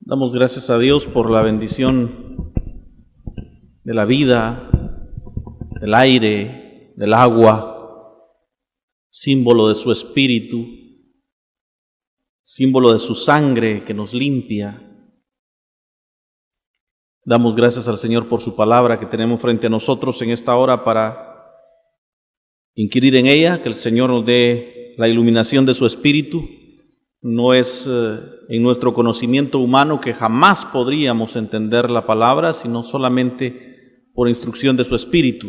Damos gracias a Dios por la bendición de la vida, del aire, del agua, símbolo de su espíritu, símbolo de su sangre que nos limpia. Damos gracias al Señor por su palabra que tenemos frente a nosotros en esta hora para inquirir en ella, que el Señor nos dé la iluminación de su espíritu. No es en nuestro conocimiento humano que jamás podríamos entender la palabra, sino solamente por instrucción de su espíritu.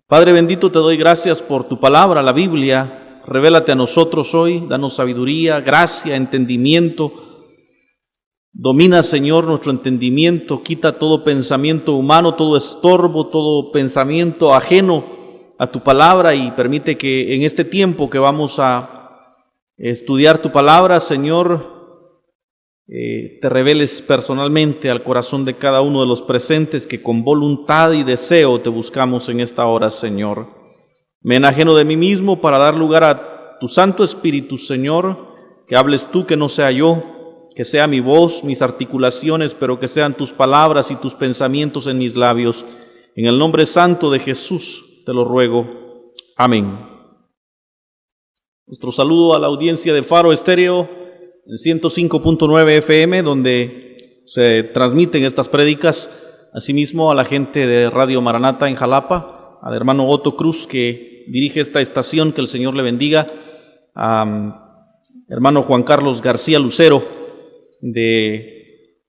Padre bendito, te doy gracias por tu palabra, la Biblia. Revélate a nosotros hoy, danos sabiduría, gracia, entendimiento. Domina, Señor, nuestro entendimiento, quita todo pensamiento humano, todo estorbo, todo pensamiento ajeno a tu palabra y permite que en este tiempo que vamos a estudiar tu palabra, Señor, te reveles personalmente al corazón de cada uno de los presentes que con voluntad y deseo te buscamos en esta hora, Señor. Me enajeno de mí mismo para dar lugar a tu Santo Espíritu, Señor, que hables tú, que no sea yo, que sea mi voz, mis articulaciones, pero que sean tus palabras y tus pensamientos en mis labios. En el nombre santo de Jesús te lo ruego. Amén. Nuestro saludo a la audiencia de Faro Estéreo en 105.9 FM, donde se transmiten estas prédicas. Asimismo a la gente de Radio Maranata en Jalapa, al hermano Otto Cruz que dirige esta estación, que el Señor le bendiga. Hermano Juan Carlos García Lucero de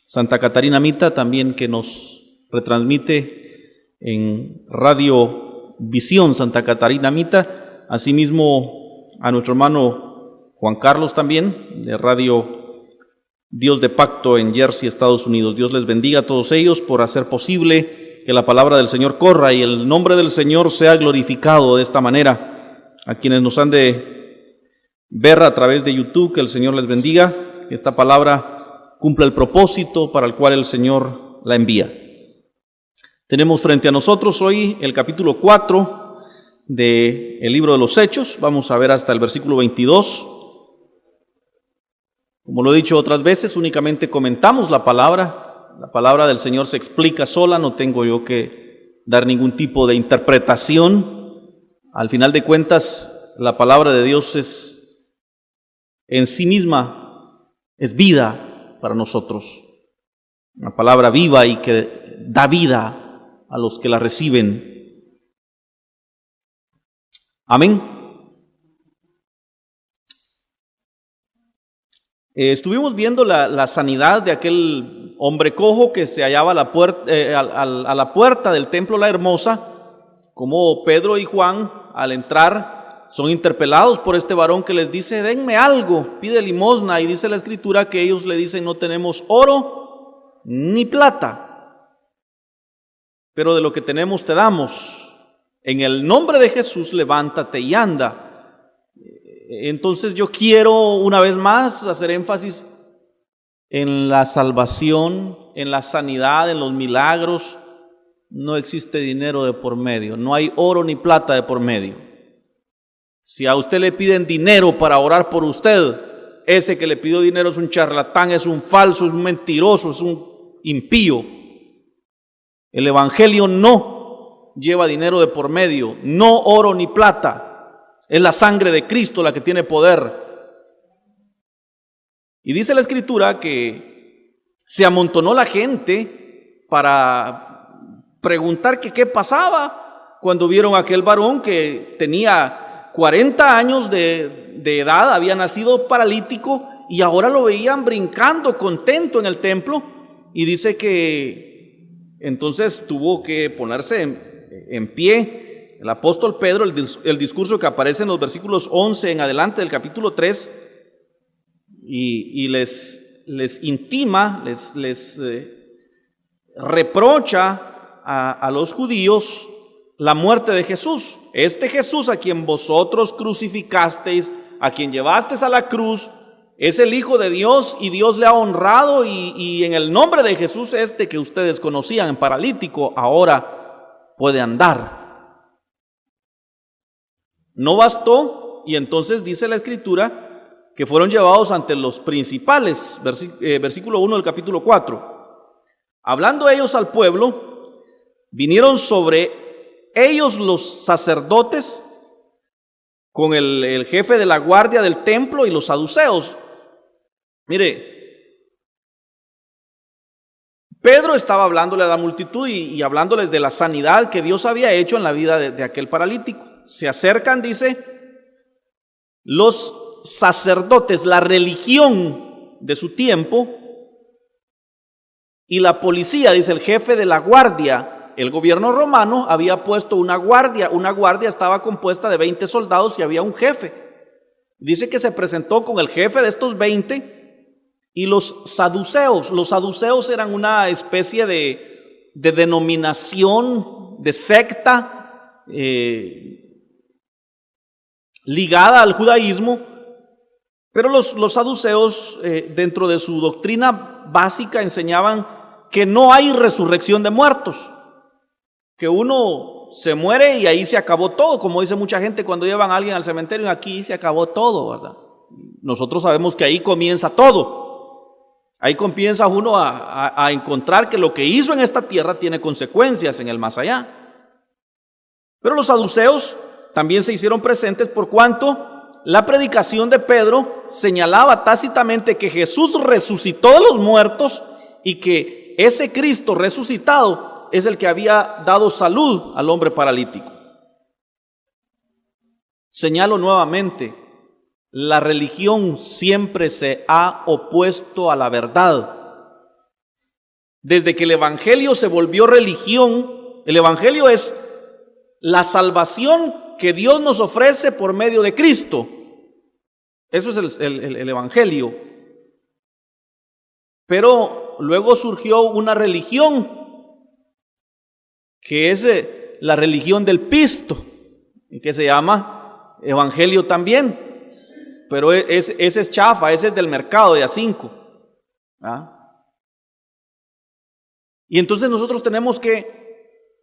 Santa Catarina Mita, también que nos retransmite en Radio Visión Santa Catarina Mita. Asimismo a nuestro hermano Juan Carlos también, de Radio Dios de Pacto en Jersey, Estados Unidos. Dios les bendiga a todos ellos por hacer posible que la palabra del Señor corra y el nombre del Señor sea glorificado de esta manera. A quienes nos han de ver a través de YouTube, que el Señor les bendiga, que esta palabra cumpla el propósito para el cual el Señor la envía. Tenemos frente a nosotros hoy el capítulo 4 del libro de los Hechos. Vamos a ver hasta el versículo 22. Como lo he dicho otras veces, únicamente comentamos la palabra del Señor se explica sola, no tengo yo que dar ningún tipo de interpretación. Al final de cuentas, la palabra de Dios es en sí misma, es vida para nosotros, una palabra viva y que da vida a los que la reciben. Amén. Estuvimos viendo la sanidad de aquel hombre cojo que se hallaba a la puerta del templo La Hermosa, como Pedro y Juan al entrar son interpelados por este varón que les dice: denme algo, pide limosna, y dice la Escritura que ellos le dicen: no tenemos oro ni plata, pero de lo que tenemos te damos. En el nombre de Jesús, levántate y anda. Entonces yo quiero una vez más hacer énfasis en la salvación, en la sanidad, en los milagros. No existe dinero de por medio, no hay oro ni plata de por medio. Si a usted le piden dinero para orar por usted, ese que le pidió dinero es un charlatán, es un falso, es un mentiroso, es un impío. El evangelio no lleva dinero de por medio, no oro ni plata. Es la sangre de Cristo la que tiene poder. Y dice la Escritura que se amontonó la gente para preguntar que qué pasaba cuando vieron a aquel varón que tenía 40 años de edad, había nacido paralítico y ahora lo veían brincando contento en el templo. Y dice que entonces tuvo que ponerse en pie el apóstol Pedro, el discurso que aparece en los versículos 11 en adelante del capítulo 3, y les intima, les reprocha a los judíos la muerte de Jesús. Este Jesús a quien vosotros crucificasteis, a quien llevasteis a la cruz, es el Hijo de Dios y Dios le ha honrado, y en el nombre de Jesús que ustedes conocían, en paralítico, ahora puede andar. No bastó, y entonces dice la Escritura que fueron llevados ante los principales, versículo 1 del capítulo 4. Hablando ellos al pueblo, vinieron sobre ellos los sacerdotes con el jefe de la guardia del templo y los saduceos. Mire, Pedro estaba hablándole a la multitud y hablándoles de la sanidad que Dios había hecho en la vida de aquel paralítico. Se acercan, dice, los sacerdotes, la religión de su tiempo, y la policía, dice el jefe de la guardia. El gobierno romano había puesto una guardia estaba compuesta de 20 soldados y había un jefe. Dice que se presentó con el jefe de estos 20 y los saduceos. Los saduceos eran una especie de denominación, de secta ligada al judaísmo, pero los saduceos dentro de su doctrina básica enseñaban que no hay resurrección de muertos, que uno se muere y ahí se acabó todo, como dice mucha gente cuando llevan a alguien al cementerio, aquí se acabó todo, ¿verdad? Nosotros sabemos que ahí comienza todo. Ahí comienza uno a encontrar que lo que hizo en esta tierra tiene consecuencias en el más allá. Pero los saduceos también se hicieron presentes por cuanto la predicación de Pedro señalaba tácitamente que Jesús resucitó de los muertos y que ese Cristo resucitado es el que había dado salud al hombre paralítico. Señalo nuevamente, la religión siempre se ha opuesto a la verdad. Desde que el evangelio se volvió religión, el evangelio es la salvación que Dios nos ofrece por medio de Cristo. Eso es el evangelio. Pero luego surgió una religión que es la religión del pisto, que se llama evangelio también. Pero ese es chafa, ese es del mercado de A5. Y entonces nosotros tenemos que,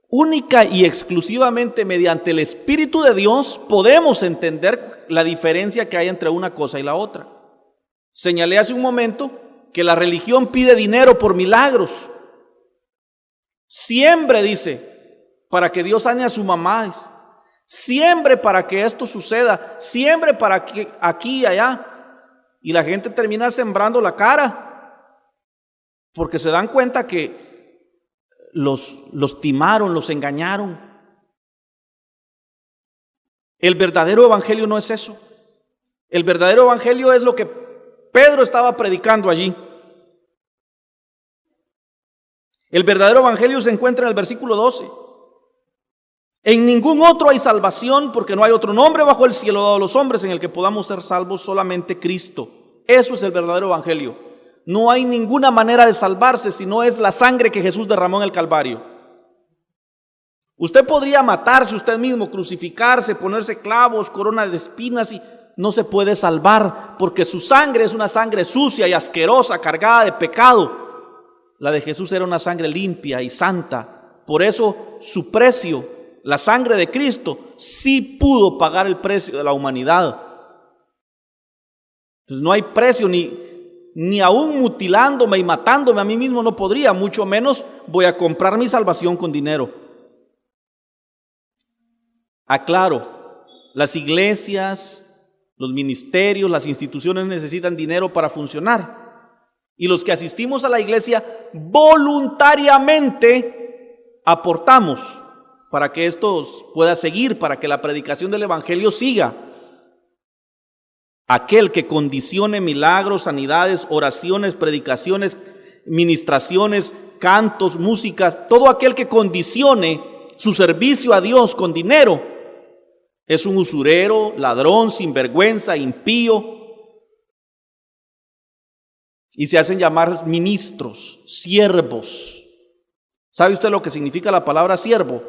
única y exclusivamente mediante el Espíritu de Dios, podemos entender la diferencia que hay entre una cosa y la otra. Señalé hace un momento que la religión pide dinero por milagros. Siembre, dice, para que Dios sane a su mamá. Siembre para que esto suceda, siembre para que aquí y allá. Y la gente termina sembrando la cara, porque se dan cuenta que los timaron, los engañaron. El verdadero evangelio no es eso. El verdadero evangelio es lo que Pedro estaba predicando allí. El verdadero evangelio se encuentra en el versículo 12. En ningún otro hay salvación, porque no hay otro nombre bajo el cielo dado a los hombres en el que podamos ser salvos, solamente Cristo. Eso es el verdadero evangelio. No hay ninguna manera de salvarse si no es la sangre que Jesús derramó en el Calvario. Usted podría matarse usted mismo, crucificarse, ponerse clavos, corona de espinas, y no se puede salvar, porque su sangre es una sangre sucia y asquerosa, cargada de pecado. La de Jesús era una sangre limpia y santa. Por eso su precio, la sangre de Cristo, sí pudo pagar el precio de la humanidad. Entonces no hay precio, ni aún mutilándome y matándome a mí mismo no podría, mucho menos voy a comprar mi salvación con dinero. Aclaro, las iglesias, los ministerios, las instituciones necesitan dinero para funcionar. Y los que asistimos a la iglesia voluntariamente aportamos para que esto pueda seguir, para que la predicación del evangelio siga. Aquel que condicione milagros, sanidades, oraciones, predicaciones, ministraciones, cantos, músicas, todo aquel que condicione su servicio a Dios con dinero es un usurero, ladrón, sinvergüenza, impío, y se hacen llamar ministros, siervos. ¿Sabe usted lo que significa la palabra siervo?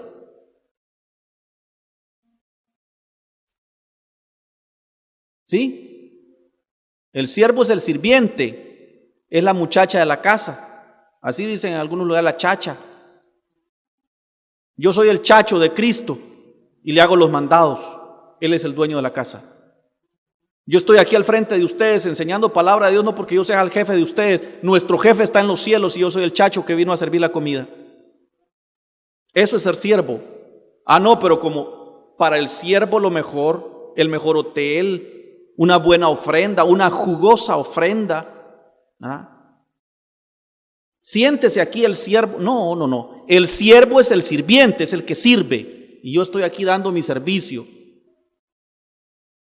¿Sí? El siervo es el sirviente, es la muchacha de la casa. Así dicen en algunos lugares, la chacha. Yo soy el chacho de Cristo y le hago los mandados. Él es el dueño de la casa. Yo estoy aquí al frente de ustedes enseñando palabra de Dios, no porque yo sea el jefe de ustedes. Nuestro jefe está en los cielos y yo soy el chacho que vino a servir la comida. Eso es ser siervo. No, pero como para el siervo lo mejor, el mejor hotel, una buena ofrenda, una jugosa ofrenda. Siéntese aquí el siervo. No. El siervo es el sirviente, es el que sirve. Y yo estoy aquí dando mi servicio.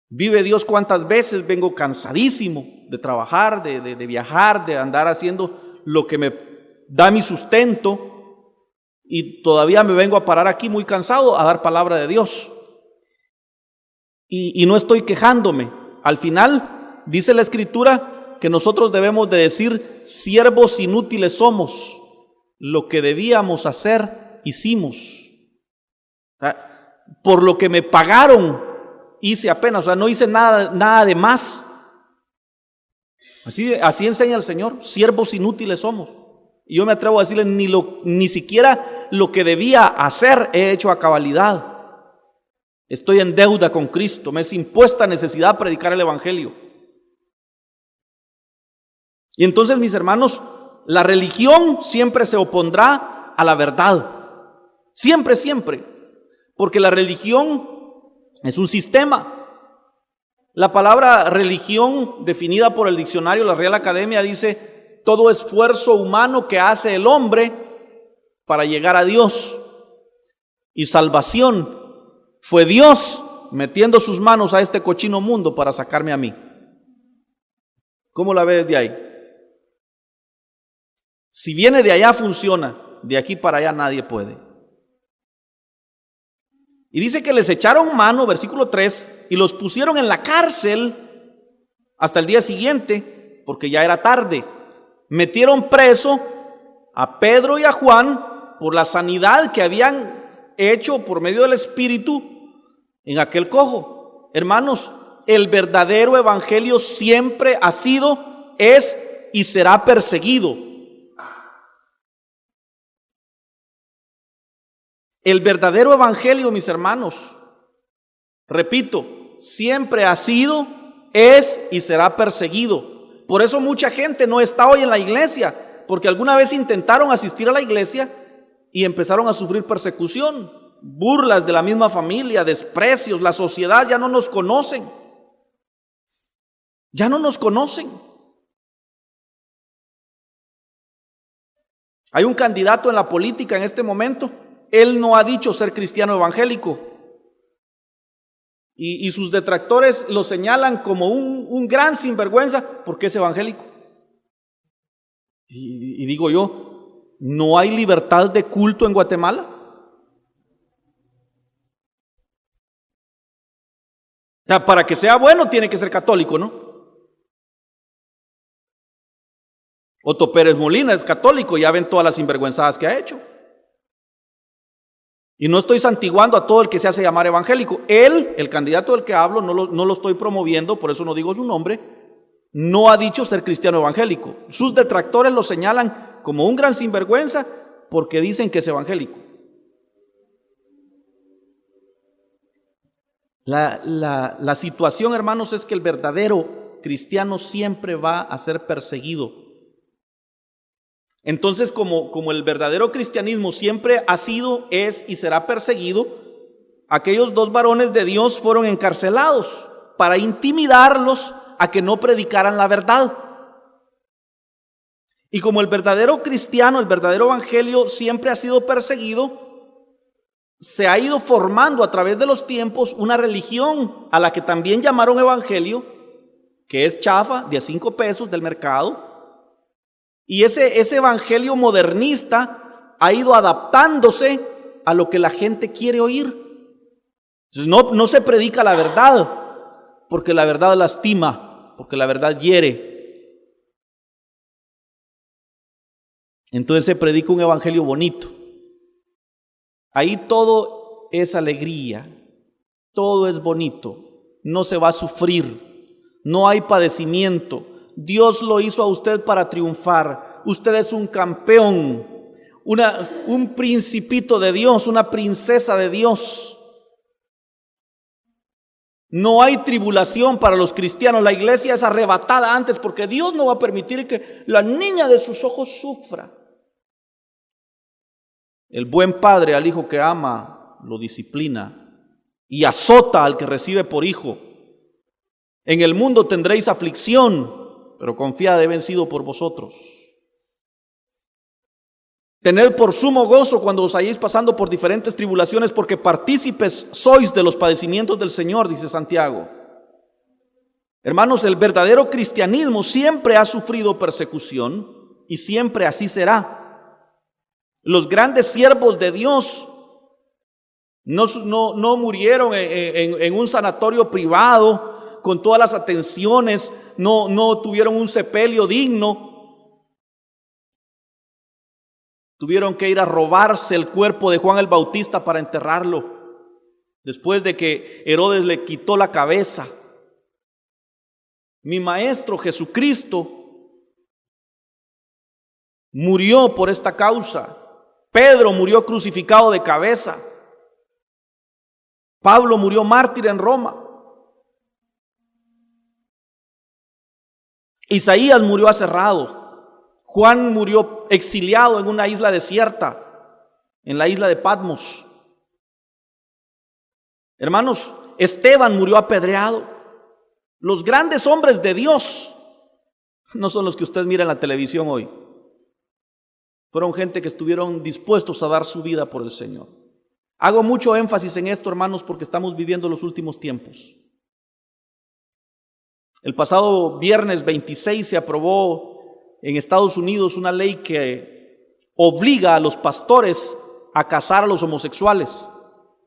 Vive Dios cuántas veces vengo cansadísimo de trabajar, de viajar, de andar haciendo lo que me da mi sustento, y todavía me vengo a parar aquí muy cansado a dar palabra de Dios. Y no estoy quejándome. Al final dice la Escritura que nosotros debemos de decir: siervos inútiles somos, lo que debíamos hacer hicimos. O sea, por lo que me pagaron hice apenas, no hice nada de más. Así enseña el Señor: siervos inútiles somos. Y yo me atrevo a decirle: ni siquiera lo que debía hacer he hecho a cabalidad. Estoy en deuda con Cristo, me es impuesta necesidad predicar el Evangelio. Y entonces, mis hermanos, la religión siempre se opondrá a la verdad. Siempre. Porque la religión es un sistema. La palabra religión, definida por el diccionario La Real Academia, dice: todo esfuerzo humano que hace el hombre para llegar a Dios. Y salvación fue Dios metiendo sus manos a este cochino mundo para sacarme a mí. ¿Cómo la ves de ahí? Si viene de allá, funciona. De aquí para allá nadie puede. Y dice que les echaron mano, versículo 3, y los pusieron en la cárcel hasta el día siguiente, porque ya era tarde. Metieron preso a Pedro y a Juan por la sanidad que habían hecho por medio del Espíritu en aquel cojo. Hermanos, el verdadero evangelio siempre ha sido, es y será perseguido. El verdadero evangelio, mis hermanos, repito, siempre ha sido, es y será perseguido. Por eso mucha gente no está hoy en la iglesia, porque alguna vez intentaron asistir a la iglesia y empezaron a sufrir persecución, burlas de la misma familia, desprecios. La sociedad ya no nos conocen. Ya no nos conocen. Hay un candidato en la política en este momento. Él no ha dicho ser cristiano evangélico. Y sus detractores lo señalan como un gran sinvergüenza porque es evangélico. Y digo yo, ¿no hay libertad de culto en Guatemala? O sea, para que sea bueno tiene que ser católico, ¿no? Otto Pérez Molina es católico, ya ven todas las sinvergüenzadas que ha hecho. Y no estoy santiguando a todo el que se hace llamar evangélico. Él, el candidato del que hablo, no lo estoy promoviendo, por eso no digo su nombre, no ha dicho ser cristiano evangélico. Sus detractores lo señalan como un gran sinvergüenza porque dicen que es evangélico. La situación, hermanos, es que el verdadero cristiano siempre va a ser perseguido. Entonces, como el verdadero cristianismo siempre ha sido, es y será perseguido, aquellos dos varones de Dios fueron encarcelados para intimidarlos a que no predicaran la verdad. Y como el verdadero cristiano, el verdadero evangelio siempre ha sido perseguido, se ha ido formando a través de los tiempos una religión a la que también llamaron evangelio, que es chafa, de a 5 pesos del mercado. Y ese evangelio modernista ha ido adaptándose a lo que la gente quiere oír. Entonces no se predica la verdad, porque la verdad lastima, porque la verdad hiere. Entonces se predica un evangelio bonito. Ahí todo es alegría, todo es bonito, no se va a sufrir, no hay padecimiento. Dios lo hizo a usted para triunfar. Usted es un campeón, un principito de Dios, una princesa de Dios. No hay tribulación para los cristianos. La iglesia es arrebatada antes porque Dios no va a permitir que la niña de sus ojos sufra. El buen padre al hijo que ama lo disciplina y azota al que recibe por hijo. En el mundo tendréis aflicción, pero confiad, he vencido por vosotros. Tened por sumo gozo cuando os halléis pasando por diferentes tribulaciones, porque partícipes sois de los padecimientos del Señor, dice Santiago. Hermanos, el verdadero cristianismo siempre ha sufrido persecución y siempre así será. Los grandes siervos de Dios no murieron en un sanatorio privado con todas las atenciones, no tuvieron un sepelio digno. Tuvieron que ir a robarse el cuerpo de Juan el Bautista para enterrarlo, después de que Herodes le quitó la cabeza. Mi Maestro Jesucristo murió por esta causa. Pedro murió crucificado de cabeza. Pablo murió mártir en Roma. Isaías murió aserrado. Juan murió exiliado en una isla desierta, en la isla de Patmos. Hermanos, Esteban murió apedreado. Los grandes hombres de Dios no son los que usted mira en la televisión hoy. Fueron gente que estuvieron dispuestos a dar su vida por el Señor. Hago mucho énfasis en esto, hermanos, porque estamos viviendo los últimos tiempos. El pasado viernes 26 se aprobó en Estados Unidos una ley que obliga a los pastores a casar a los homosexuales,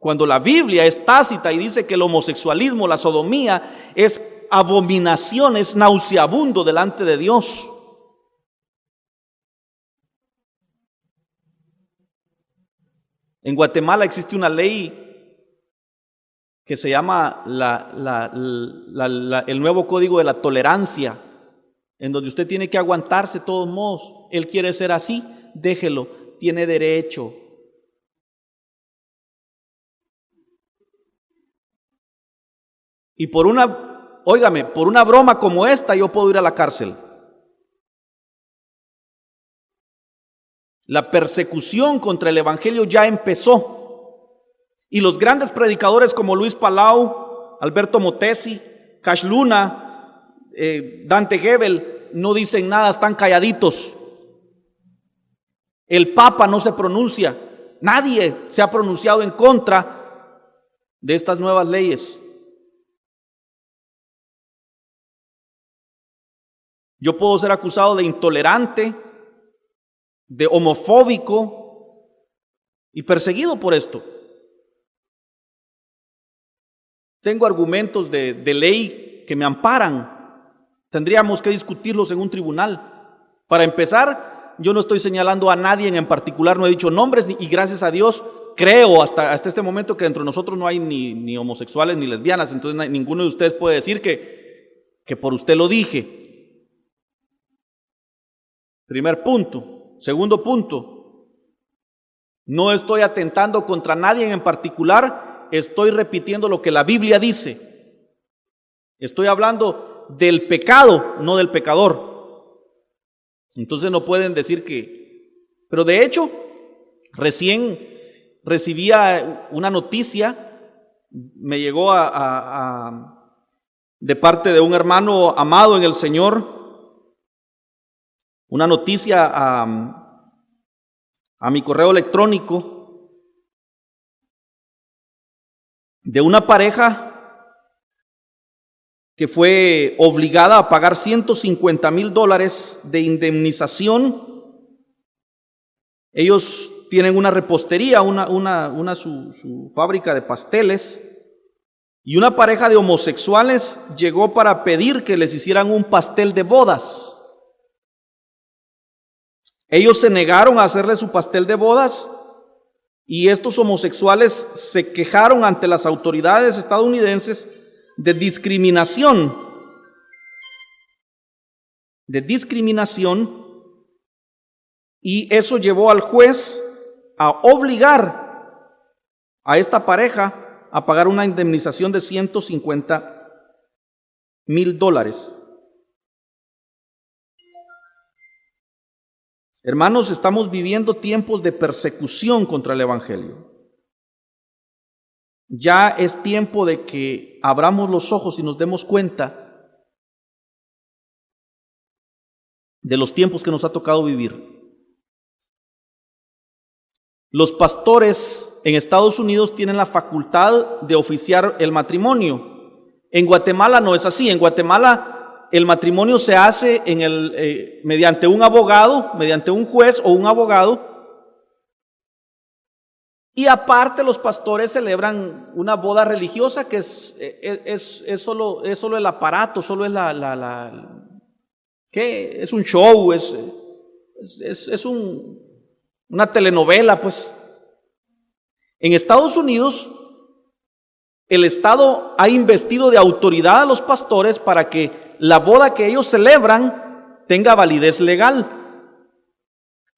cuando la Biblia es tácita y dice que el homosexualismo, la sodomía, es abominación, es nauseabundo delante de Dios. En Guatemala existe una ley que se llama el nuevo Código de la Tolerancia, en donde usted tiene que aguantarse de todos modos. Él quiere ser así, déjelo, tiene derecho. Y por una broma como esta yo puedo ir a la cárcel. La persecución contra el evangelio ya empezó. Y los grandes predicadores como Luis Palau, Alberto Motesi, Cash Luna, Dante Gebel no dicen nada, están calladitos. El Papa no se pronuncia. Nadie se ha pronunciado en contra de estas nuevas leyes. Yo puedo ser acusado de intolerante, de homofóbico y perseguido por esto. Tengo argumentos de ley que me amparan. Tendríamos que discutirlos en un tribunal. Para empezar, yo no estoy señalando a nadie en particular, no he dicho nombres y gracias a Dios creo hasta este momento que dentro de nosotros no hay ni homosexuales ni lesbianas, entonces ninguno de ustedes puede decir que por usted lo dije. Primer punto. Segundo punto, no estoy atentando contra nadie en particular, estoy repitiendo lo que la Biblia dice. Estoy hablando del pecado, no del pecador. Entonces no pueden decir pero de hecho, recién recibía una noticia, me llegó de parte de un hermano amado en el Señor, una noticia a mi correo electrónico de una pareja que fue obligada a pagar $150,000 de indemnización. Ellos tienen una repostería, su fábrica de pasteles, y una pareja de homosexuales llegó para pedir que les hicieran un pastel de bodas. Ellos se negaron a hacerle su pastel de bodas y estos homosexuales se quejaron ante las autoridades estadounidenses de discriminación, y eso llevó al juez a obligar a esta pareja a pagar una indemnización de $150,000. Hermanos, estamos viviendo tiempos de persecución contra el Evangelio. Ya es tiempo de que abramos los ojos y nos demos cuenta de los tiempos que nos ha tocado vivir. Los pastores en Estados Unidos tienen la facultad de oficiar el matrimonio. En Guatemala no es así. En Guatemala el matrimonio se hace mediante un abogado, mediante un juez o un abogado. Y aparte los pastores celebran una boda religiosa que es solo el aparato, solo es ¿qué? Es un show, es una telenovela, pues. En Estados Unidos, el Estado ha investido de autoridad a los pastores para que la boda que ellos celebran tenga validez legal.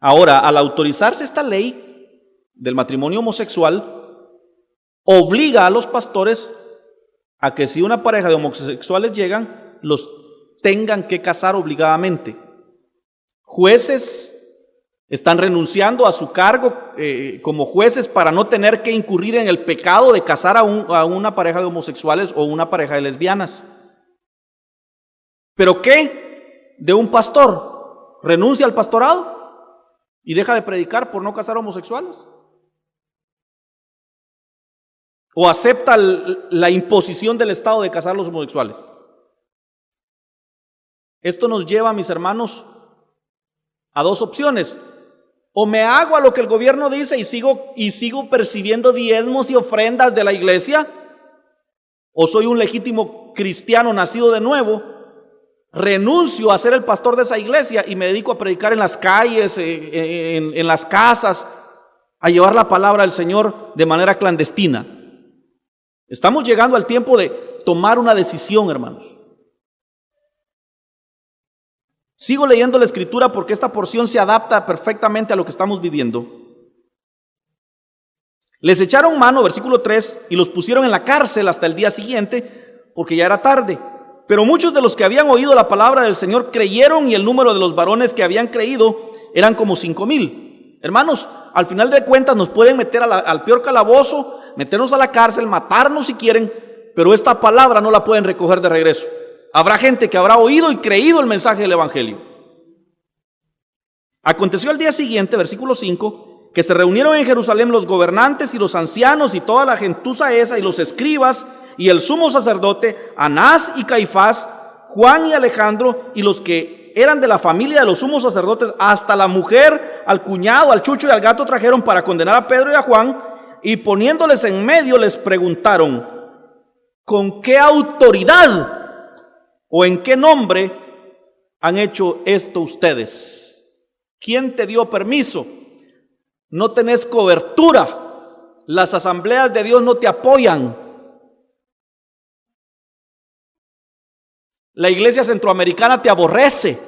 Ahora, al autorizarse esta ley del matrimonio homosexual, obliga a los pastores a que si una pareja de homosexuales llegan, los tengan que casar obligadamente. Jueces están renunciando a su cargo como jueces para no tener que incurrir en el pecado de casar a una pareja de homosexuales o una pareja de lesbianas. ¿Pero qué de un pastor? ¿Renuncia al pastorado y deja de predicar por no casar homosexuales? ¿O acepta la imposición del Estado de casar a los homosexuales? Esto nos lleva, mis hermanos, a dos opciones. O me hago a lo que el gobierno dice y sigo percibiendo diezmos y ofrendas de la iglesia, o soy un legítimo cristiano nacido de nuevo, renuncio a ser el pastor de esa iglesia y me dedico a predicar en las calles, en las casas, a llevar la palabra del Señor de manera clandestina. Estamos llegando al tiempo de tomar una decisión, hermanos. Sigo leyendo la Escritura porque esta porción se adapta perfectamente a lo que estamos viviendo. Les echaron mano, versículo 3, y los pusieron en la cárcel hasta el día siguiente, porque ya era tarde. Pero muchos de los que habían oído la palabra del Señor creyeron, y el número de los varones que habían creído eran como 5,000. Hermanos, al final de cuentas nos pueden meter al peor calabozo, meternos a la cárcel, matarnos si quieren, pero esta palabra no la pueden recoger de regreso. Habrá gente que habrá oído y creído el mensaje del Evangelio. Aconteció al día siguiente, versículo 5, que se reunieron en Jerusalén los gobernantes y los ancianos y toda la gentuza esa y los escribas y el sumo sacerdote, Anás y Caifás, Juan y Alejandro y los que eran de la familia de los sumos sacerdotes, hasta la mujer, al cuñado, al chucho y al gato trajeron para condenar a Pedro y a Juan, y poniéndoles en medio les preguntaron: ¿con qué autoridad o en qué nombre han hecho esto ustedes? ¿Quién te dio permiso? No tenés cobertura. Las asambleas de Dios no te apoyan. La iglesia centroamericana te aborrece.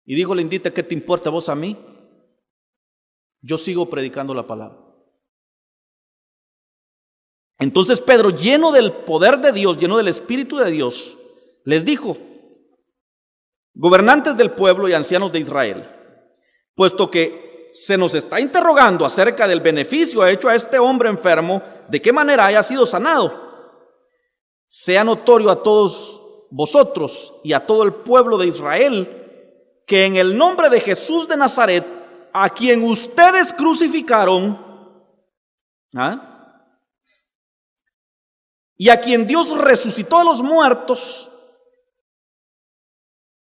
Y dijo Lindita: ¿qué te importa vos a mí? Yo sigo predicando la palabra. Entonces Pedro, lleno del poder de Dios, lleno del Espíritu de Dios, les dijo: gobernantes del pueblo y ancianos de Israel, puesto que se nos está interrogando acerca del beneficio hecho a este hombre enfermo, de qué manera haya sido sanado, sea notorio a todos vosotros y a todo el pueblo de Israel que en el nombre de Jesús de Nazaret, a quien ustedes crucificaron, y a quien Dios resucitó de los muertos,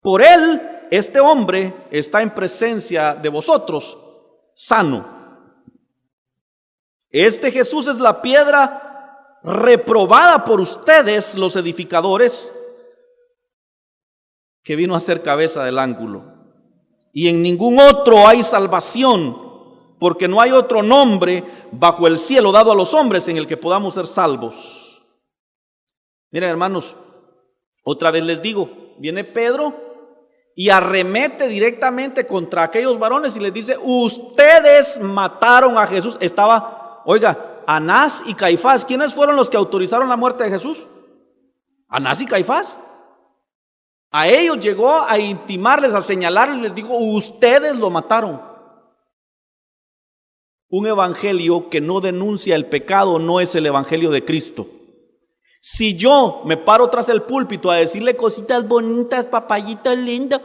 por él este hombre está en presencia de vosotros, sano. Este Jesús es la piedra reprobada por ustedes, los edificadores, que vino a ser cabeza del ángulo. Y en ningún otro hay salvación, porque no hay otro nombre bajo el cielo dado a los hombres en el que podamos ser salvos. Miren, hermanos, otra vez les digo, viene Pedro y arremete directamente contra aquellos varones y les dice: ustedes mataron a Jesús. Anás y Caifás. ¿Quiénes fueron los que autorizaron la muerte de Jesús? Anás y Caifás. A ellos llegó a intimarles, a señalarles, les dijo: ustedes lo mataron. Un evangelio que no denuncia el pecado no es el evangelio de Cristo. Si yo me paro tras el púlpito a decirle cositas bonitas, papayito lindo,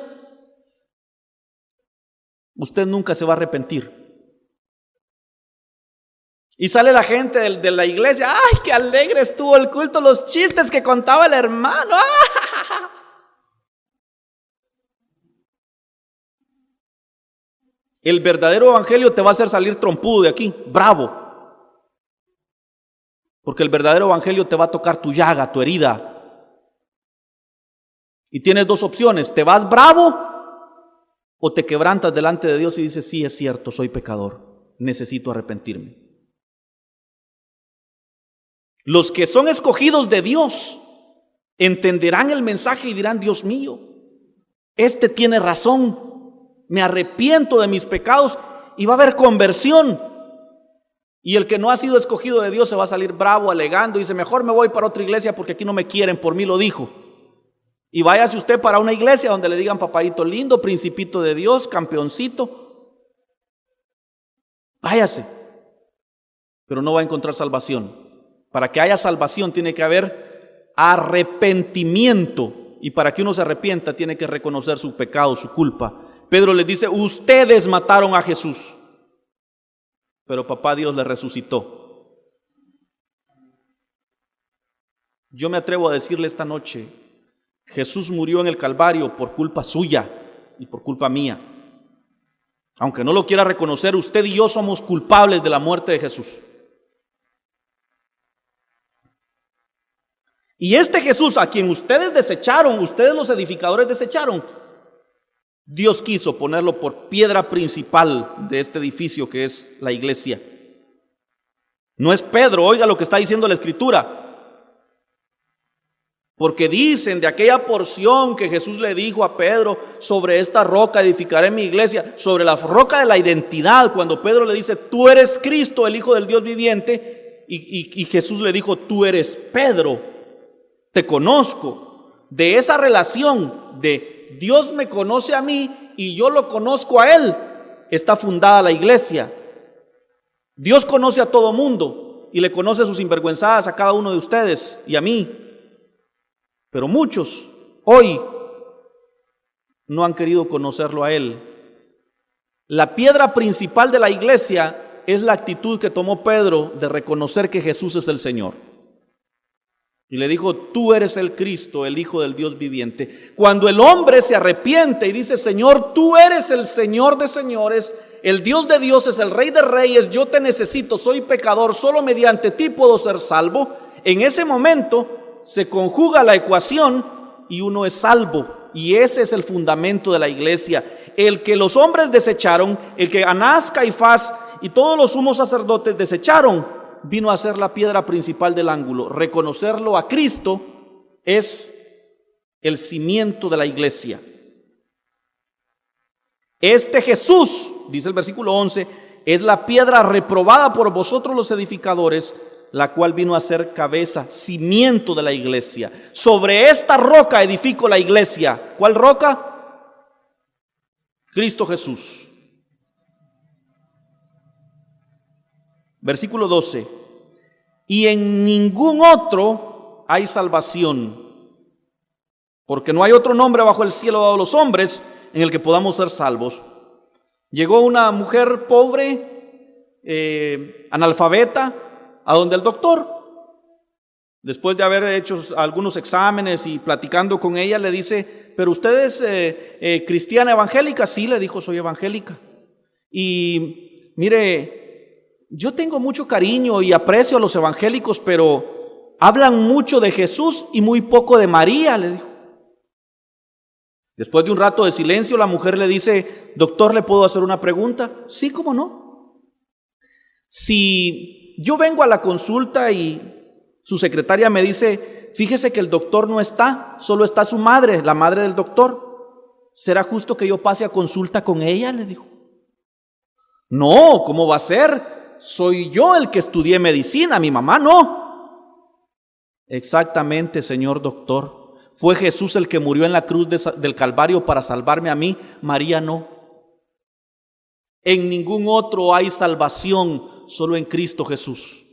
usted nunca se va a arrepentir. Y sale la gente de la iglesia: ¡ay, qué alegre estuvo el culto! Los chistes que contaba el hermano. ¡Ah! El verdadero evangelio te va a hacer salir trompudo de aquí, bravo. Porque el verdadero evangelio te va a tocar tu llaga, tu herida. Y tienes dos opciones: te vas bravo o te quebrantas delante de Dios y dices: sí, es cierto, soy pecador, necesito arrepentirme. Los que son escogidos de Dios entenderán el mensaje y dirán: Dios mío, este tiene razón, me arrepiento de mis pecados, y va a haber conversión. Y el que no ha sido escogido de Dios se va a salir bravo, alegando, y dice: mejor me voy para otra iglesia porque aquí no me quieren, por mí lo dijo. Y váyase usted para una iglesia donde le digan: papadito lindo, principito de Dios, campeoncito. Váyase, pero no va a encontrar salvación. Para que haya salvación tiene que haber arrepentimiento, y para que uno se arrepienta tiene que reconocer su pecado, su culpa. Pedro les dice: ustedes mataron a Jesús, pero papá Dios le resucitó. Yo me atrevo a decirle esta noche: Jesús murió en el Calvario por culpa suya y por culpa mía. Aunque no lo quiera reconocer, usted y yo somos culpables de la muerte de Jesús. Y este Jesús, a quien ustedes desecharon, ustedes los edificadores desecharon, Dios quiso ponerlo por piedra principal de este edificio que es la iglesia. No es Pedro, oiga lo que está diciendo la Escritura. Porque dicen de aquella porción que Jesús le dijo a Pedro: sobre esta roca edificaré mi iglesia, sobre la roca de la identidad. Cuando Pedro le dice: tú eres Cristo, el Hijo del Dios viviente, y Jesús le dijo: tú eres Pedro, te conozco. De esa relación de Dios me conoce a mí y yo lo conozco a Él, está fundada la iglesia. Dios conoce a todo mundo y le conoce sus sinvergüenzadas a cada uno de ustedes y a mí. Pero muchos hoy no han querido conocerlo a Él. La piedra principal de la iglesia es la actitud que tomó Pedro de reconocer que Jesús es el Señor. Y le dijo: tú eres el Cristo, el Hijo del Dios viviente. Cuando el hombre se arrepiente y dice: Señor, tú eres el Señor de señores, el Dios de dioses, el Rey de reyes, yo te necesito, soy pecador, solo mediante ti puedo ser salvo. En ese momento se conjuga la ecuación y uno es salvo. Y ese es el fundamento de la iglesia. El que los hombres desecharon, el que Anás, Caifás y todos los sumos sacerdotes desecharon, vino a ser la piedra principal del ángulo. Reconocerlo a Cristo es el cimiento de la iglesia. Este Jesús, dice el versículo 11, es la piedra reprobada por vosotros los edificadores, la cual vino a ser cabeza, cimiento de la iglesia. Sobre esta roca edifico la iglesia. ¿Cuál roca? Cristo Jesús. Versículo 12. Y en ningún otro hay salvación, porque no hay otro nombre bajo el cielo dado a los hombres en el que podamos ser salvos. Llegó una mujer pobre, analfabeta, a donde el doctor, después de haber hecho algunos exámenes y platicando con ella, le dice: ¿pero usted es cristiana evangélica? Sí, le dijo: soy evangélica. Y mire, yo tengo mucho cariño y aprecio a los evangélicos, pero hablan mucho de Jesús y muy poco de María, le dijo. Después de un rato de silencio, la mujer le dice: doctor, ¿le puedo hacer una pregunta? Sí, ¿cómo no? Si yo vengo a la consulta y su secretaria me dice: fíjese que el doctor no está, solo está su madre, la madre del doctor, ¿será justo que yo pase a consulta con ella?, le dijo. No, ¿cómo va a ser? soy yo el que estudié medicina, mi mamá no. Exactamente, señor doctor. Fue Jesús el que murió en la cruz del Calvario para salvarme a mí, María no. En ningún otro hay salvación, solo en Cristo Jesús.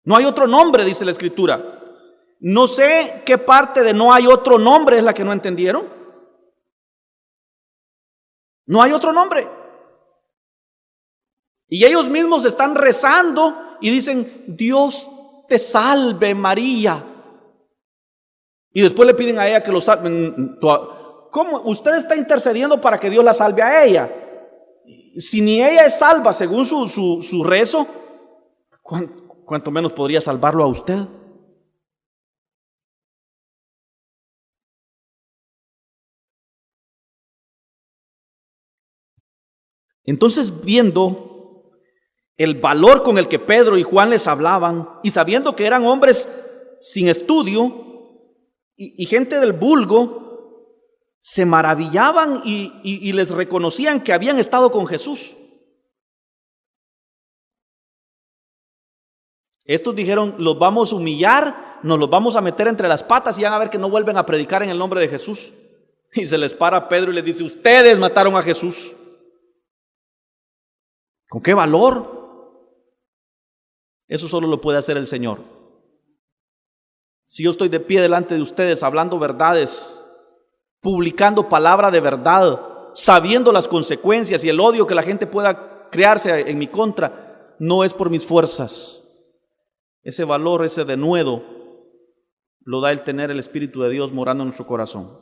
No hay otro nombre, dice la Escritura. No sé qué parte de no hay otro nombre es la que no entendieron. No hay otro nombre. Y ellos mismos están rezando y dicen, Dios te salve María. Y después le piden a ella que lo salven. ¿Cómo? Usted está intercediendo para que Dios la salve a ella. Si ni ella es salva según su rezo, ¿cuánto menos podría salvarlo a usted? Entonces, viendo el valor con el que Pedro y Juan les hablaban y sabiendo que eran hombres sin estudio y gente del vulgo, se maravillaban y les reconocían que habían estado con Jesús. Estos dijeron, los vamos a humillar, nos los vamos a meter entre las patas y van a ver que no vuelven a predicar en el nombre de Jesús. Y se les para Pedro y les dice, ustedes mataron a Jesús. ¿Con qué valor? Eso solo lo puede hacer el Señor. Si yo estoy de pie delante de ustedes hablando verdades, publicando palabra de verdad, sabiendo las consecuencias y el odio que la gente pueda crearse en mi contra, no es por mis fuerzas. Ese valor, ese denuedo, lo da el tener el Espíritu de Dios morando en nuestro corazón.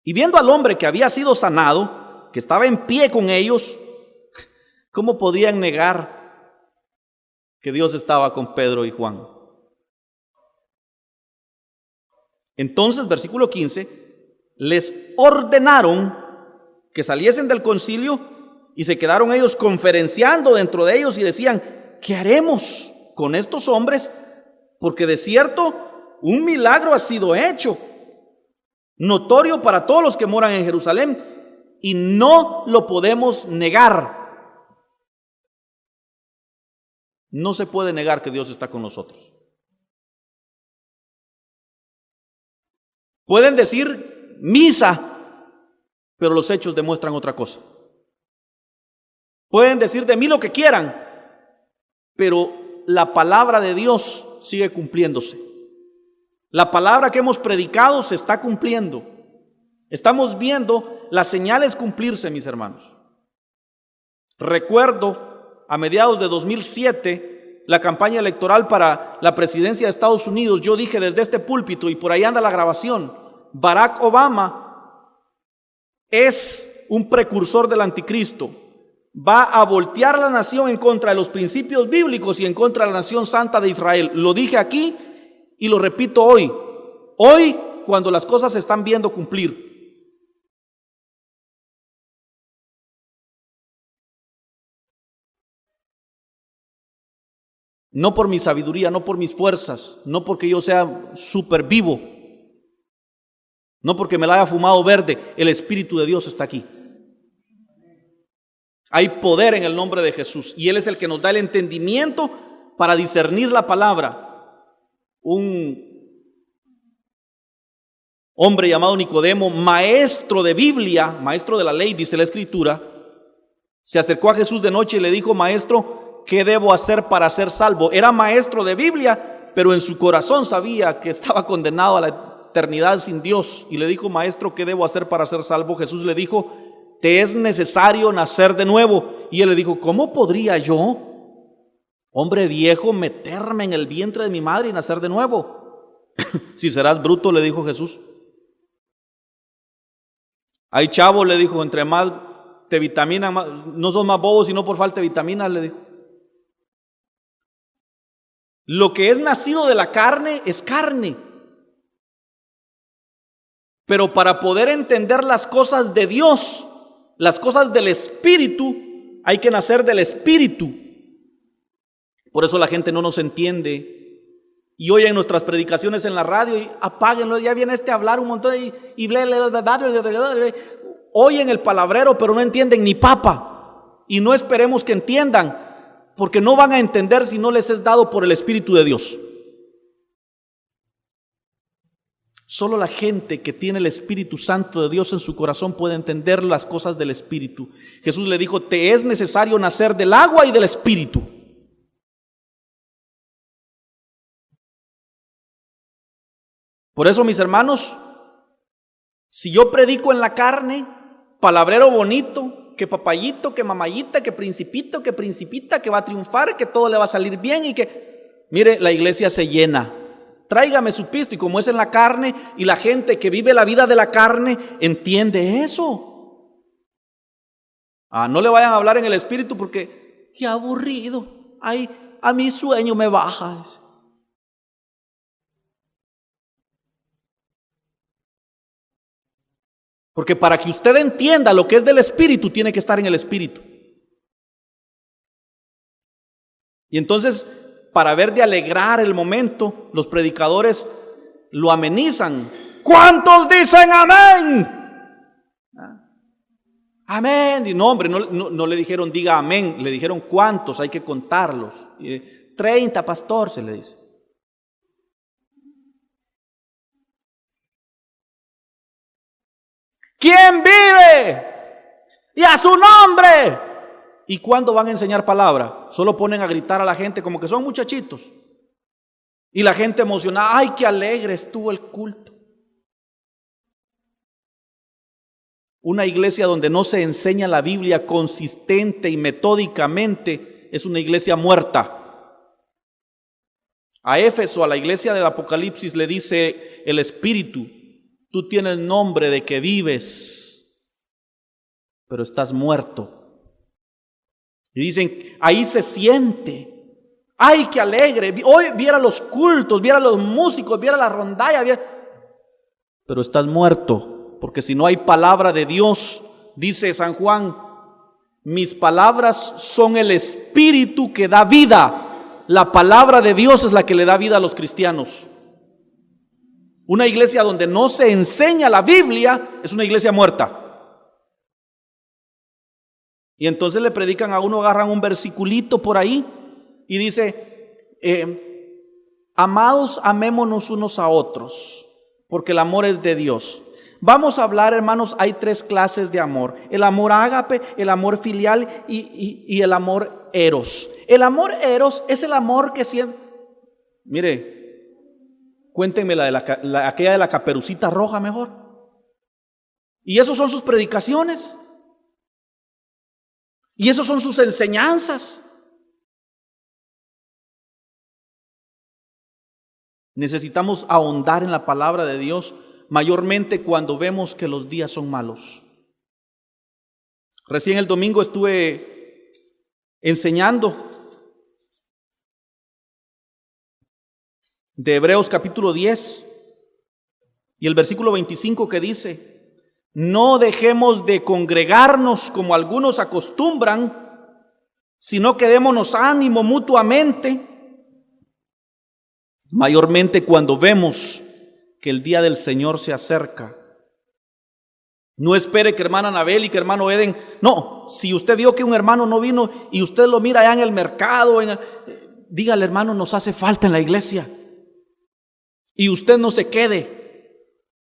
Y viendo al hombre que había sido sanado, que estaba en pie con ellos, ¿cómo podían negar que Dios estaba con Pedro y Juan? Entonces, versículo 15, les ordenaron que saliesen del concilio y se quedaron ellos conferenciando dentro de ellos y decían, ¿qué haremos con estos hombres? Porque de cierto, un milagro ha sido hecho, notorio para todos los que moran en Jerusalén, y no lo podemos negar. No se puede negar que Dios está con nosotros. Pueden decir misa, pero los hechos demuestran otra cosa. Pueden decir de mí lo que quieran, pero la palabra de Dios sigue cumpliéndose. La palabra que hemos predicado se está cumpliendo. Estamos viendo las señales cumplirse, mis hermanos. Recuerdo a mediados de 2007, la campaña electoral para la presidencia de Estados Unidos. Yo dije desde este púlpito, y por ahí anda la grabación, Barack Obama es un precursor del anticristo. Va a voltear la nación en contra de los principios bíblicos y en contra de la nación santa de Israel. Lo dije aquí y lo repito hoy. Hoy, cuando las cosas se están viendo cumplir. No por mi sabiduría, no por mis fuerzas, no porque yo sea súper vivo, no porque me la haya fumado verde, el Espíritu de Dios está aquí. Hay poder en el nombre de Jesús y Él es el que nos da el entendimiento para discernir la palabra. Un hombre llamado Nicodemo, maestro de Biblia, maestro de la ley, dice la Escritura, se acercó a Jesús de noche y le dijo, maestro, ¿qué debo hacer para ser salvo? Era maestro de Biblia, pero en su corazón sabía que estaba condenado a la eternidad sin Dios. Y le dijo, maestro, ¿qué debo hacer para ser salvo? Jesús le dijo, te es necesario nacer de nuevo. Y él le dijo, ¿cómo podría yo, hombre viejo, meterme en el vientre de mi madre y nacer de nuevo? Si serás bruto, le dijo Jesús. Hay chavo, le dijo, entre más te vitaminan, no son más bobos sino por falta de vitaminas, le dijo. Lo que es nacido de la carne es carne. Pero para poder entender las cosas de Dios, las cosas del Espíritu, hay que nacer del Espíritu. Por eso la gente no nos entiende. Y oyen nuestras predicaciones en la radio y apáguenlo, ya viene a hablar un montón y oyen el palabrero pero no entienden ni papa. Y no esperemos que entiendan, porque no van a entender si no les es dado por el Espíritu de Dios. Solo la gente que tiene el Espíritu Santo de Dios en su corazón puede entender las cosas del Espíritu. Jesús le dijo: te es necesario nacer del agua y del Espíritu. Por eso, mis hermanos, si yo predico en la carne, palabrero bonito, que papayito, que mamayita, que principito, que principita, que va a triunfar, que todo le va a salir bien y que, mire, la iglesia se llena. Tráigame su pisto. Y como es en la carne, y la gente que vive la vida de la carne entiende eso. No le vayan a hablar en el Espíritu porque qué aburrido. Ay, a mi sueño me baja. Porque para que usted entienda lo que es del Espíritu, tiene que estar en el Espíritu. Y entonces, para ver de alegrar el momento, los predicadores lo amenizan. ¿Cuántos dicen amén? Amén. Y no, hombre, no le dijeron diga amén, le dijeron cuántos, hay que contarlos. 30, pastor, se le dice. ¿Quién vive? Y a su nombre. ¿Y cuándo van a enseñar palabra? Solo ponen a gritar a la gente como que son muchachitos. Y la gente emocionada: ¡ay, qué alegre estuvo el culto! Una iglesia donde no se enseña la Biblia consistente y metódicamente es una iglesia muerta. A Éfeso, a la iglesia del Apocalipsis, le dice el Espíritu: tú tienes nombre de que vives, pero estás muerto. Y dicen: ahí se siente. ¡Ay, qué alegre! Hoy viera los cultos, viera los músicos, viera la rondalla, pero estás muerto, porque si no hay palabra de Dios, dice San Juan: mis palabras son el espíritu que da vida. La palabra de Dios es la que le da vida a los cristianos. Una iglesia donde no se enseña la Biblia es una iglesia muerta. Y entonces le predican a uno, agarran un versiculito por ahí y dice: amados, amémonos unos a otros, porque el amor es de Dios. Vamos a hablar, hermanos, hay 3 clases de amor: el amor ágape, el amor filial y el amor eros. El amor eros es el amor que siente. Mire, cuéntenme aquella de la caperucita roja mejor. Y esos son sus predicaciones. Y esos son sus enseñanzas. Necesitamos ahondar en la palabra de Dios, mayormente cuando vemos que los días son malos. Recién el domingo estuve enseñando de Hebreos capítulo 10 y el versículo 25 que dice: no dejemos de congregarnos como algunos acostumbran, sino que démonos ánimo mutuamente, mayormente cuando vemos que el día del Señor se acerca. No espere que hermana Anabel y que hermano Eden, no, si usted vio que un hermano no vino y usted lo mira allá en el mercado, dígale: hermano, nos hace falta en la iglesia. Y usted no se quede.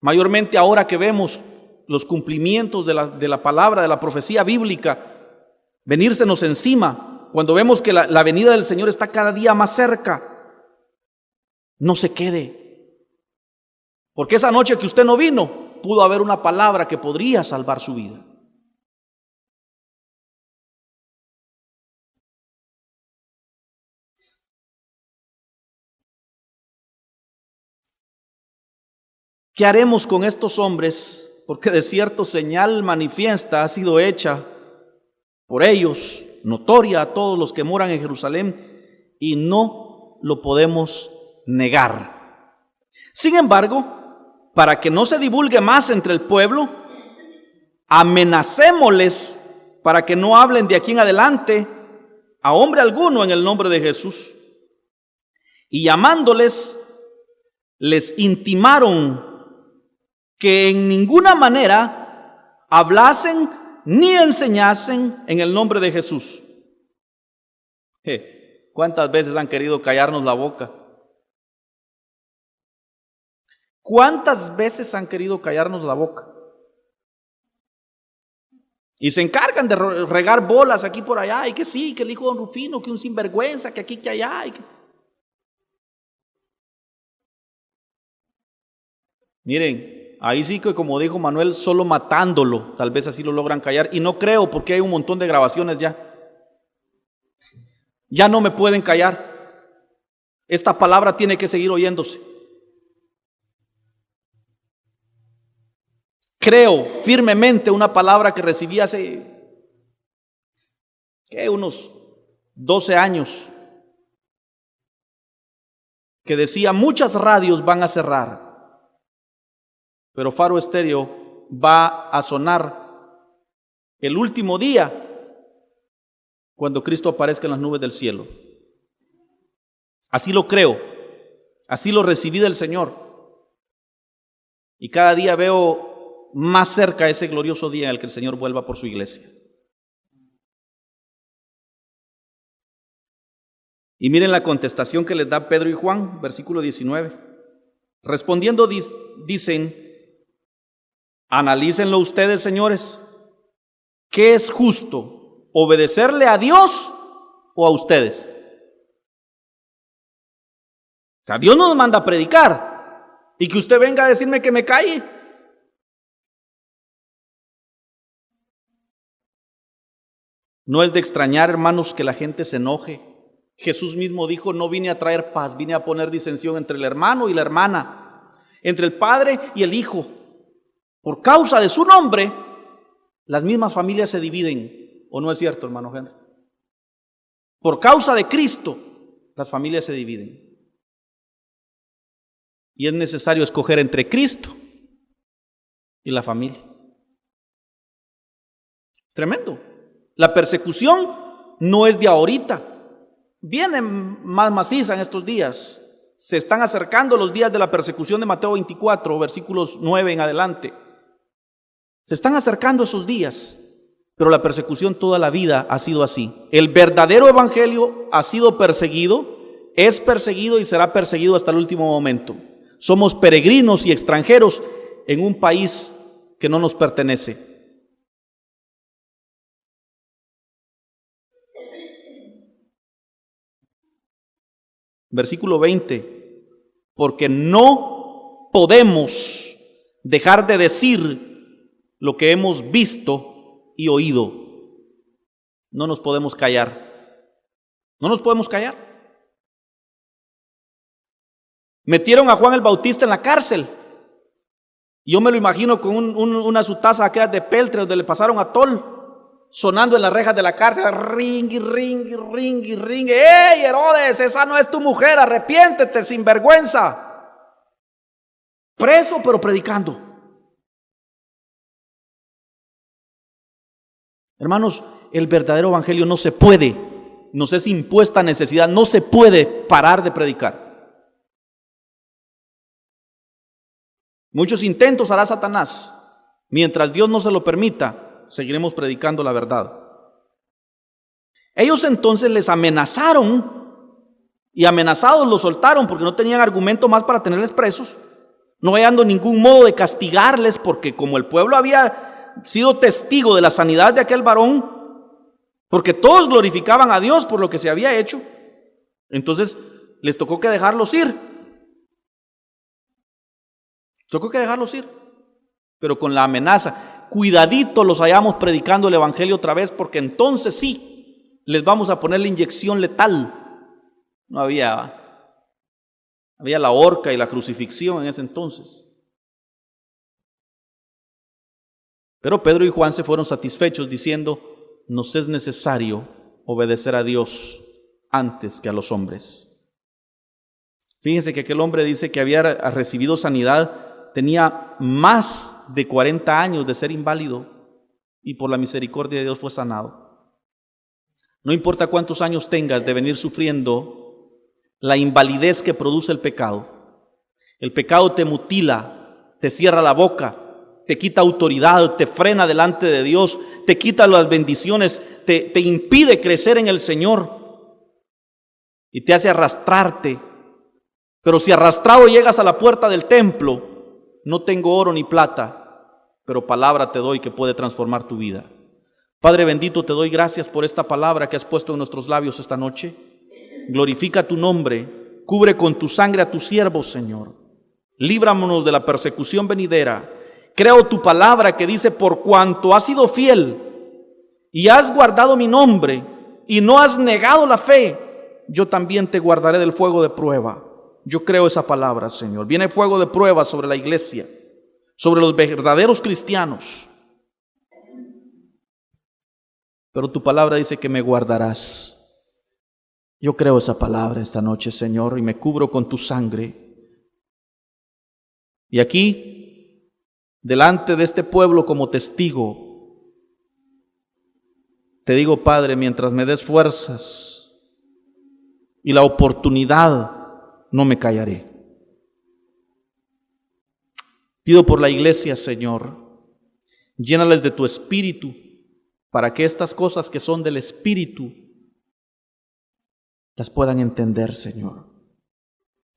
Mayormente ahora que vemos los cumplimientos de la palabra, de la profecía bíblica, venírsenos encima, cuando vemos que la venida del Señor está cada día más cerca, no se quede. Porque esa noche que usted no vino, pudo haber una palabra que podría salvar su vida. ¿Qué haremos con estos hombres? Porque de cierto señal manifiesta ha sido hecha por ellos, notoria a todos los que moran en Jerusalén, y no lo podemos negar. Sin embargo, para que no se divulgue más entre el pueblo, amenacémosles para que no hablen de aquí en adelante a hombre alguno en el nombre de Jesús. Y llamándoles, les intimaron que en ninguna manera hablasen ni enseñasen en el nombre de Jesús. ¿Cuántas veces han querido callarnos la boca? ¿Cuántas veces han querido callarnos la boca? Y se encargan de regar bolas aquí por allá, y que sí, que el hijo de don Rufino, que un sinvergüenza, que aquí, que allá. Miren, ahí sí que, como dijo Manuel, solo matándolo, tal vez así lo logran callar. Y no creo, porque hay un montón de grabaciones ya. Ya no me pueden callar. Esta palabra tiene que seguir oyéndose. Creo firmemente una palabra que recibí hace unos 12 años, que decía: muchas radios van a cerrar, pero Faro Estéreo va a sonar el último día cuando Cristo aparezca en las nubes del cielo. Así lo creo, así lo recibí del Señor, y cada día veo más cerca ese glorioso día en el que el Señor vuelva por su iglesia. Y miren la contestación que les da Pedro y Juan, versículo 19. Respondiendo dicen: analícenlo ustedes, señores, ¿qué es justo? ¿Obedecerle a Dios o a ustedes? O sea, Dios no nos manda a predicar, y que usted venga a decirme que me calle. No es de extrañar, hermanos, que la gente se enoje. Jesús mismo dijo: no vine a traer paz, vine a poner disensión entre el hermano y la hermana, entre el padre y el hijo. Por causa de su nombre, las mismas familias se dividen. ¿O no es cierto, hermano Henry? Por causa de Cristo, las familias se dividen. Y es necesario escoger entre Cristo y la familia. Tremendo. La persecución no es de ahorita, viene más maciza en estos días. Se están acercando los días de la persecución de Mateo 24, versículos 9 en adelante. Se están acercando esos días, pero la persecución toda la vida ha sido así. El verdadero evangelio ha sido perseguido, es perseguido y será perseguido hasta el último momento. Somos peregrinos y extranjeros en un país que no nos pertenece. Versículo 20, porque no podemos dejar de decir lo que hemos visto y oído. No nos podemos callar. No nos podemos callar. Metieron a Juan el Bautista en la cárcel. Yo me lo imagino con una su taza aquella de peltre donde le pasaron atol, sonando en las rejas de la cárcel, ring, ring, ring, ring. ¡Ey, Herodes, esa no es tu mujer, arrepiéntete, sinvergüenza! Preso, pero predicando. Hermanos, el verdadero evangelio no se puede, nos es impuesta necesidad, no se puede parar de predicar. Muchos intentos hará Satanás. Mientras Dios no se lo permita, seguiremos predicando la verdad. Ellos entonces les amenazaron, y amenazados los soltaron porque no tenían argumento más para tenerles presos, no hallando ningún modo de castigarles, porque como el pueblo había sido testigo de la sanidad de aquel varón, porque todos glorificaban a Dios por lo que se había hecho, entonces les tocó que dejarlos ir. Tocó que dejarlos ir, pero con la amenaza: cuidadito los hayamos predicando el evangelio otra vez, porque entonces sí les vamos a poner la inyección letal. No había la horca y la crucifixión en ese entonces. Pero Pedro y Juan se fueron satisfechos diciendo: nos es necesario obedecer a Dios antes que a los hombres. Fíjense que aquel hombre dice que había recibido sanidad. Tenía más de 40 años de ser inválido y por la misericordia de Dios fue sanado. No importa cuántos años tengas de venir sufriendo la invalidez que produce el pecado. El pecado te mutila, te cierra la boca, te quita autoridad, te frena delante de Dios, te quita las bendiciones, te impide crecer en el Señor y te hace arrastrarte. Pero si arrastrado llegas a la puerta del templo, no tengo oro ni plata, pero palabra te doy que puede transformar tu vida. Padre bendito, te doy gracias por esta palabra que has puesto en nuestros labios esta noche. Glorifica tu nombre, cubre con tu sangre a tus siervos, Señor. Líbranos de la persecución venidera. Creo tu palabra que dice: por cuanto has sido fiel y has guardado mi nombre y no has negado la fe, yo también te guardaré del fuego de prueba. Yo creo esa palabra, Señor. Viene fuego de prueba sobre la iglesia, sobre los verdaderos cristianos. Pero tu palabra dice que me guardarás. Yo creo esa palabra esta noche, Señor, y me cubro con tu sangre. Y aquí, delante de este pueblo como testigo, te digo, Padre, mientras me des fuerzas y la oportunidad, no me callaré. Pido por la iglesia, Señor, llénales de tu espíritu para que estas cosas que son del espíritu las puedan entender, Señor.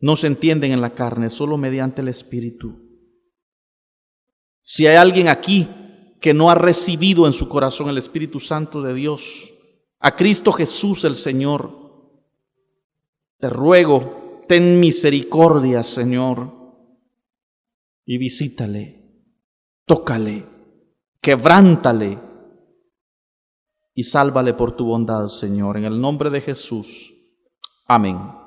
No se entienden en la carne, solo mediante el espíritu. Si hay alguien aquí que no ha recibido en su corazón el Espíritu Santo de Dios, a Cristo Jesús el Señor, te ruego, ten misericordia, Señor, y visítale, tócale, quebrántale y sálvale por tu bondad, Señor, en el nombre de Jesús. Amén.